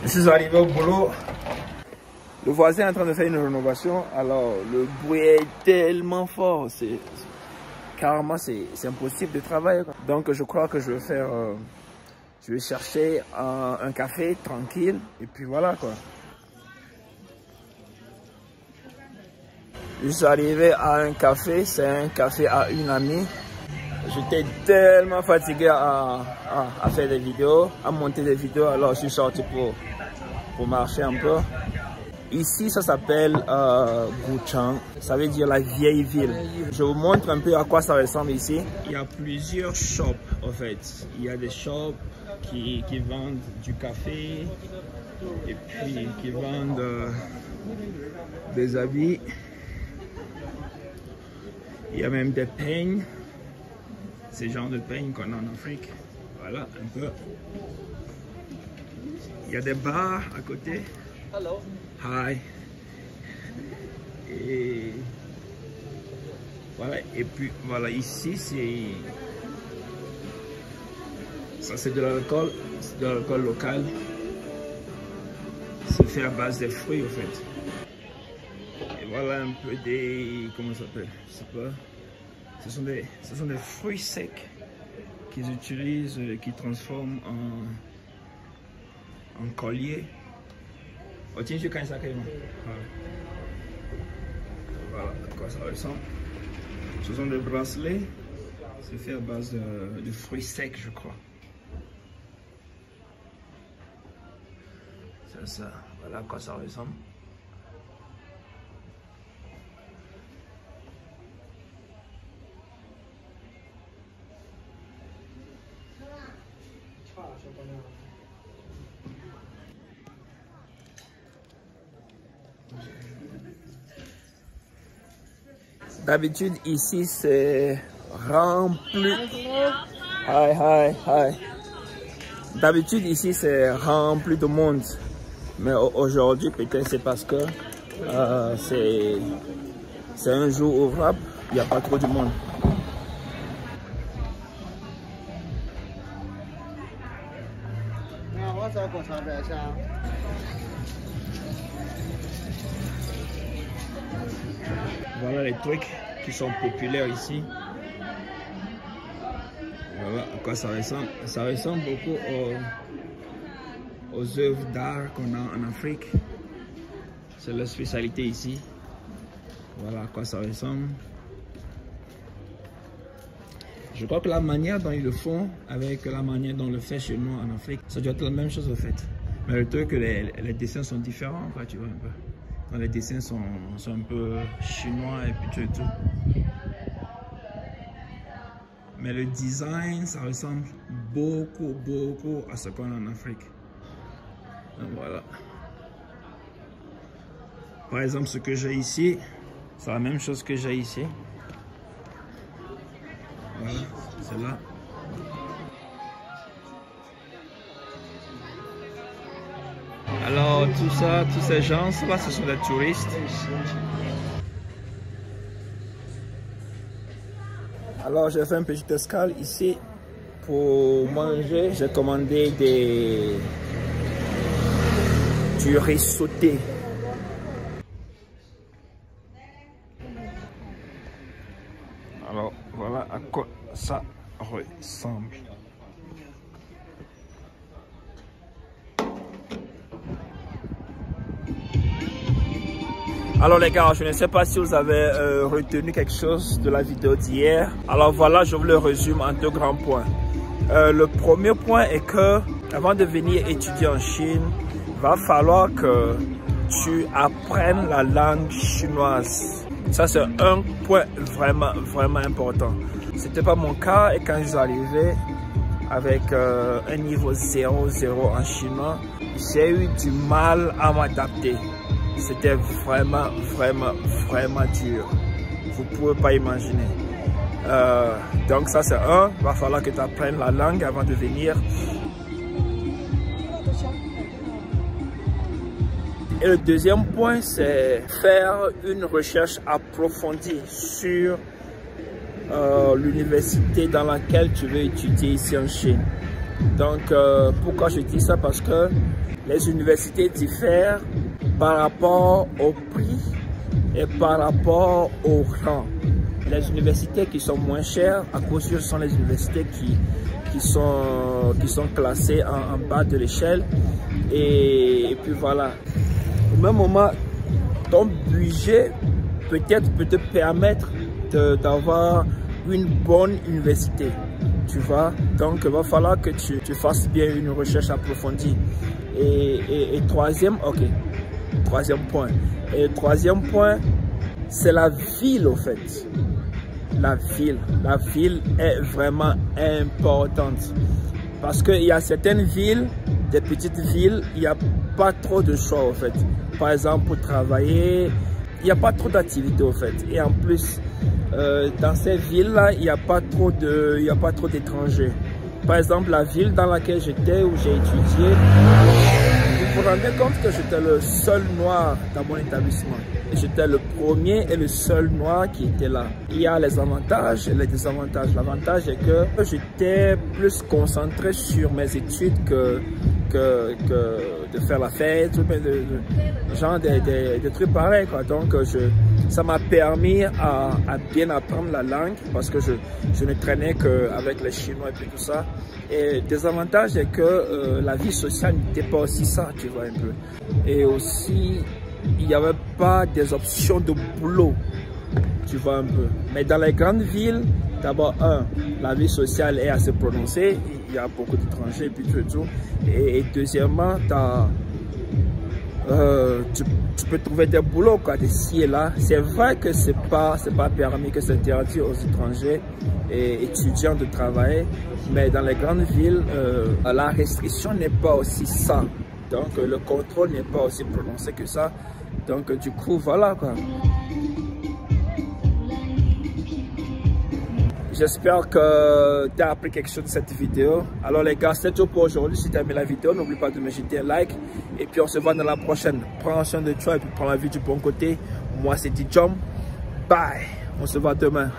Je suis arrivé au boulot. Le voisin est en train de faire une rénovation. Alors, le bruit est tellement fort. Carrément, c'est impossible de travailler. Donc, je crois que je vais faire... je vais chercher un café tranquille. Et puis voilà, quoi. Je suis arrivé à un café. C'est un café à une amie. J'étais tellement fatigué à faire des vidéos, à monter des vidéos. Alors, je suis sorti pour marcher un peu. Ici, ça s'appelle Guchang. Ça veut dire la vieille ville. Je vous montre un peu à quoi ça ressemble ici. Il y a plusieurs shops, en fait. Il y a des shops qui vendent du café et puis qui vendent des habits. Il y a même des peignes. Ces genres de peignes qu'on a en Afrique. Voilà, un peu. Il y a des bars à côté. Hello. Hi. Et voilà, et puis voilà, ici c'est... Ça c'est de l'alcool, c'est de l'alcool local. C'est fait à base des fruits en fait. Et voilà un peu des... Comment ça s'appelle? Je sais pas. Ce sont des fruits secs qu'ils utilisent, qu'ils transforment en collier. Voilà à quoi ça ressemble. Ce sont des bracelets. C'est fait à base de fruits secs, je crois. C'est ça. Voilà à quoi ça ressemble. D'habitude ici c'est rempli. Hi. D'habitude ici c'est rempli de monde. Mais aujourd'hui peut-être c'est parce que c'est un jour ouvrable. Il n'y a pas trop de monde. Voilà les trucs qui sont populaires ici. Voilà à quoi ça ressemble. Ça ressemble beaucoup aux œuvres d'art qu'on a en Afrique. C'est la spécialité ici. Voilà à quoi ça ressemble. Je crois que la manière dont ils le font avec la manière dont on le fait chez nous en Afrique, ça doit être la même chose en fait. Mais le truc, les dessins sont différents, quoi, tu vois un peu. Les dessins sont un peu chinois et puis tout. Mais le design, ça ressemble beaucoup à ce qu'on a en Afrique. Donc voilà. Par exemple, ce que j'ai ici, c'est la même chose que j'ai ici. Voilà, c'est là. Alors, tout ça, tous ces gens, là, ce sont des touristes. Alors, j'ai fait une petite escale ici pour manger. J'ai commandé du riz sauté. Alors, voilà à quoi ça ressemble. Alors les gars, je ne sais pas si vous avez retenu quelque chose de la vidéo d'hier. Alors voilà, je vous le résume en deux grands points. Le premier point est que avant de venir étudier en Chine, il va falloir que tu apprennes la langue chinoise. Ça c'est un point vraiment important. C'était pas mon cas et quand je suis arrivé avec un niveau 0 en chinois, j'ai eu du mal à m'adapter. C'était vraiment dur. Vous ne pouvez pas imaginer. Donc ça c'est un, il va falloir que tu apprennes la langue avant de venir. Et le deuxième point, c'est faire une recherche approfondie sur l'université dans laquelle tu veux étudier ici en Chine. Donc, pourquoi je dis ça? Parce que les universités diffèrent par rapport au prix et par rapport au rang. Les universités qui sont moins chères, à cause que ce sont les universités qui sont classées en bas de l'échelle. Et puis voilà. Au même moment, ton budget peut-être peut te permettre d'avoir une bonne université. Tu vois, donc il va falloir que tu fasses bien une recherche approfondie. Et troisième point. Et troisième point, c'est la ville au fait. La ville est vraiment importante. Parce qu'il y a certaines villes, des petites villes, il n'y a pas trop de choix au fait. Par exemple, pour travailler, il n'y a pas trop d'activités au fait. Et en plus, dans ces villes-là, il n'y a pas trop d'étrangers. Par exemple, la ville dans laquelle j'étais, où j'ai étudié, vous vous rendez compte que j'étais le seul noir dans mon établissement. J'étais le premier et le seul noir qui était là. Il y a les avantages et les désavantages. L'avantage est que j'étais plus concentré sur mes études que de faire la fête, genre des trucs pareils, quoi. Donc ça m'a permis à bien apprendre la langue parce que je ne traînais qu'avec les Chinois et puis tout ça. Et des avantages est que la vie sociale n'était pas aussi ça, tu vois un peu. Et aussi, il n'y avait pas des options de boulot, tu vois un peu. Mais dans les grandes villes, d'abord, la vie sociale est assez prononcée. Il y a beaucoup d'étrangers et puis tout. Et deuxièmement, tu peux trouver des boulots, quoi, d'ici et là. C'est vrai que c'est pas permis, que c'est interdit aux étrangers et étudiants de travailler. Mais dans les grandes villes, la restriction n'est pas aussi ça. Donc le contrôle n'est pas aussi prononcé que ça. Donc du coup, voilà quoi. J'espère que tu as appris quelque chose de cette vidéo. Alors les gars, c'est tout pour aujourd'hui. Si tu as aimé la vidéo, n'oublie pas de me jeter un like. Et puis on se voit dans la prochaine. Prends soin de toi et puis prends la vie du bon côté. Moi c'est Dijom. Bye. On se voit demain.